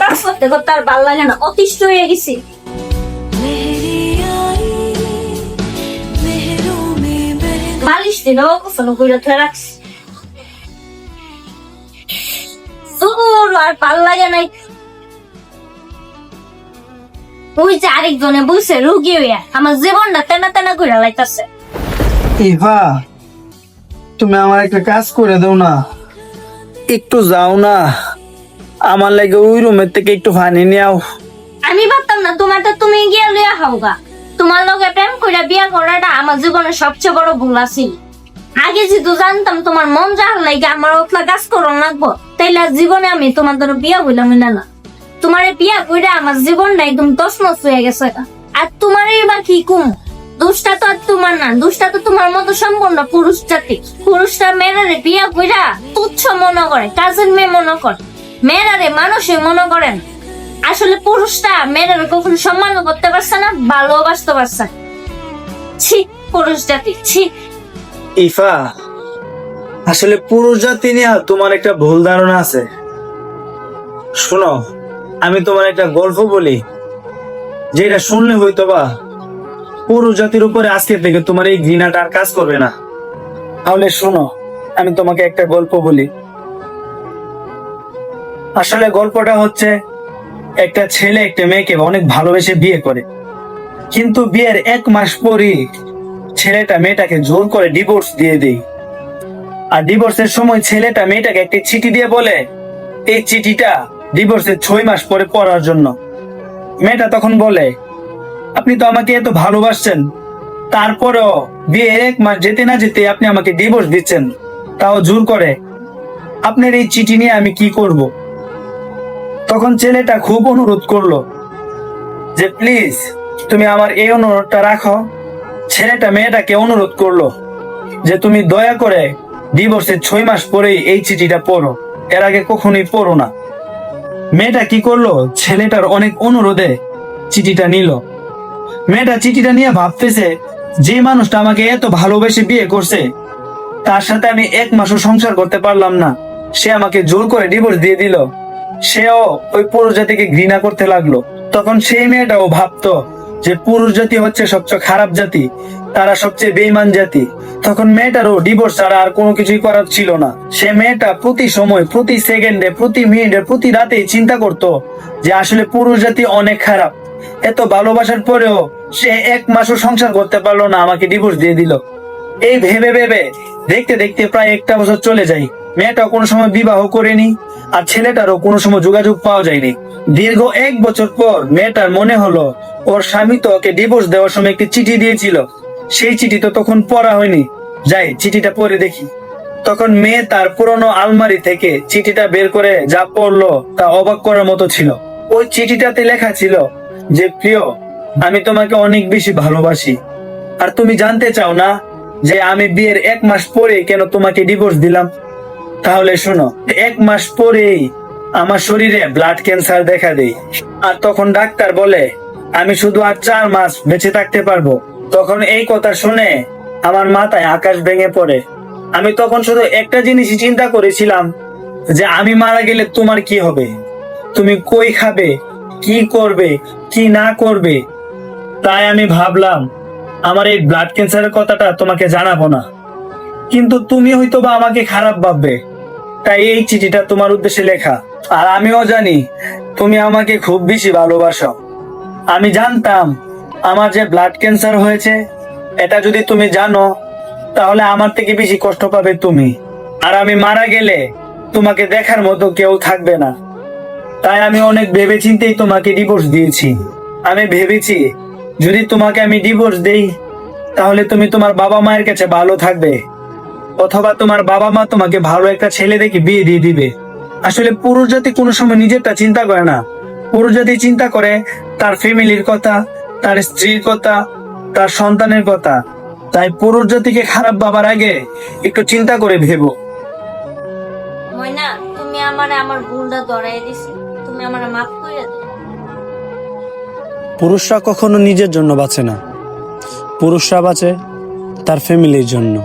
কাজ করতে করতে আর ভালো লাগে না, অতিষ্ঠ হয়ে গেছি। বালিশ দিলেও গোসল করে ধরে রাখছি, আর ভালো লাগে নাই। ওই যে আরেকজনে বসে রুগী হইয়া আমার জীবনটা তেনা তেনা করে লাইতাছে। ইভা, তুমি আমার একটা কাজ করে দাও না, একটু যাও না আমার লাগে ওই রুমের থেকে একটু পানি নিয়াও। আমি ভাবতাম না তোমারটা তুমি গিয়া লইয়া হাওগা। তোমার লগে প্রেম কইরা বিয়া করাটা আমার জীবনের সবচেয়ে বড় ভুল আছিল। আগে যেহেতু জানতাম তোমার মন যাওয়ার লাগে আমার ওতলা কাজ করন লাগবো, তাইলে জীবনে আমি তোমার দ্বারা বিয়া হইলাম না। তোমার বিয়া কইরা আমার জীবনটা একদম তছনছ হয়ে গেছে। আর তোমার এবার কি কুম, দোষটা তো আর তোমার না, দোষটা তো তোমার মতো সম্পূর্ণ পুরুষ জাতি। পুরুষরা মেয়েরারে বিয়া কইরা তুচ্ছ মনে করে, কাজের মেয়ে মনে করে, মেয়েরারে মানুষে মনে করেন। আসলে পুরুষটা মেয়েরারে কখনো সম্মান করতে পারছে না, ভালোবাসতে পারছে না। ছি পুরুষ জাতি, ছি। ইফা, আসলে পুরুষ জাতি নিয়ে তোমার একটা ভুল ধারণা আছে। শোনো, আমি তোমার একটা গল্প বলি, যেটা শুনলে হয়তো বা পুরুষ জাতির উপরে আজকে থেকে তোমার এই ঘৃণাটা আর কাজ করবে না। তাহলে শোনো, আমি তোমাকে একটা গল্প বলি। আসলে গল্পটা হচ্ছে, একটা ছেলে একটা মেয়েকে অনেক ভালোবেসে বিয়ে করে, কিন্তু বিয়ের 1 মাস পরই ছেলেটা মেয়েটাকে জোর করে ডিভোর্স দিয়ে দেয়। আর ডিভোর্সের সময় ছেলেটা মেয়েটাকে একটি চিঠি দিয়ে বলে এই চিঠিটা ডিভোর্সের 6 মাস পরে পড়ার জন্য। মেয়েটা তখন বলে, আপনি তো আমাকে এত ভালোবাসছেন, তারপরেও বিয়ের 1 মাস যেতে না যেতে আপনি আমাকে ডিভোর্স দিচ্ছেন, তাও জোর করে। আপনার এই চিঠি নিয়ে আমি কি করব? তখন ছেলেটা খুব অনুরোধ করলো যে প্লিজ তুমি আমার এই অনুরোধটা রাখো। ছেলেটা মেয়েটাকে অনুরোধ করলো যে তুমি দয়া করে ডিভোর্সের 6 মাস পরেই এই চিঠিটা পড়ো, এর আগে কখনোই পড়ো না। মেয়েটা কি করলো, ছেলেটার অনেক অনুরোধে চিঠিটা নিল। মেয়েটা চিঠিটা নিয়ে ভাবতেছে, যে মানুষটা আমাকে এত ভালোবেসে বিয়ে করছে, তার সাথে আমি 1 মাসও সংসার করতে পারলাম না, সে আমাকে জোর করে ডিভোর্স দিয়ে দিল। সেও ওই পুরুষ জাতিকে ঘৃণা করতে লাগলো। তখন সেই মেয়েটাও ভাবতো যে পুরুষ জাতি হচ্ছে সবচেয়ে খারাপ জাতি, তারা সবচেয়ে বেঈমান জাতি। তখন মেয়েটারও ডিভোর্স ছাড়া আর কোনো কিছুই করার ছিল না। সে মেয়েটা প্রতি সময়, প্রতি সেকেন্ডে, প্রতি মিনিটে, প্রতি রাতেই চিন্তা করতো যে আসলে পুরুষ জাতি অনেক খারাপ। এত ভালোবাসার পরেও সে 1 মাসও সংসার করতে পারলো না, আমাকে ডিভোর্স দিয়ে দিল। এই ভেবে ভেবে দেখতে দেখতে প্রায় 1টা বছর চলে যায়। মেয়েটাও কোনো সময় বিবাহ করেনি, আর ছেলেটারও কোনো সময় যোগাযোগ পাওয়া যায়নি। দীর্ঘ 1 বছর পর মেয়েটার মনে হলো ওর স্বামী তো ওকে ডিভোর্স দেওয়ার সময় একটি চিঠি দিয়েছিল, সেই চিঠি তো তখন পড়া হয়নি, যাই চিঠিটা পড়ে দেখি। তখন মেয়ে তার পুরনো আলমারি থেকে চিঠিটা বের করে যা পড়লো তা অবাক করার মতো ছিল। ওই চিঠিটাতে লেখা ছিল যে, প্রিয়, আমি তোমাকে অনেক বেশি ভালোবাসি, আর তুমি জানতে চাও না যে আমি বিয়ের 1 মাস পরে কেন তোমাকে ডিভোর্স দিলাম? তাহলে শোনো, 1 মাস পরেই আমার শরীরে ব্লাড ক্যান্সার দেখা দেয়, আর তখন ডাক্তার বলে আমি শুধু আর 4 মাস বেঁচে থাকতে পারবো। তখন এই কথা শুনে আমার মাথায় আকাশ ভেঙে পড়ে। আমি তখন শুধু একটা জিনিসই চিন্তা করেছিলাম যে আমি মারা গেলে তোমার কি হবে, তুমি কই খাবে, কি করবে, কি না করবে। তাই আমি ভাবলাম আমার এই ব্লাড ক্যান্সারের কথাটা তোমাকে জানাবো না, কিন্তু তুমি হয়তো বা আমাকে খারাপ ভাববে, তাই এই চিঠিটা তোমার উদ্দেশ্যে লেখা। আর আমিও জানি তুমি আমাকে খুব বেশি ভালোবাসো। আমি জানতাম আমার যে ব্লাড ক্যান্সার হয়েছে, এটা যদি তুমি জানো তাহলে আমার থেকে বেশি কষ্ট পাবে তুমি, আর আমি মারা গেলে তোমাকে দেখার মতো কেউ থাকবে না। তাই আমি অনেক ভেবেচিন্তেই তোমাকে ডিভোর্স দিয়েছি। আমি ভেবেছি যদি তোমাকে আমি ডিভোর্স দেই তাহলে তুমি তোমার বাবা মায়ের কাছে ভালো থাকবে, অথবা তোমার বাবা মা তোমাকে ভালো একটা ছেলে দেখে বিয়ে দিয়ে দিবে। আসলে পুরুষ জাতি কোনো সময় নিজেরটা চিন্তা করে না, পুরুষ জাতি চিন্তা করে তার ফ্যামিলির কথা, তার স্ত্রীর কথা, তার সন্তানের কথা। তাই পুরুষ জাতিকে খারাপ ভাবার আগে একটু চিন্তা করে ভেবো। ময়না, তুমি আমারে আমার ভুলটা ধরাই দিছি, তুমি আমারে মাফ করে দাও। পুরুষরা কখনো নিজের জন্য বাঁচে না, পুরুষরা বাঁচে তার ফ্যামিলির জন্য।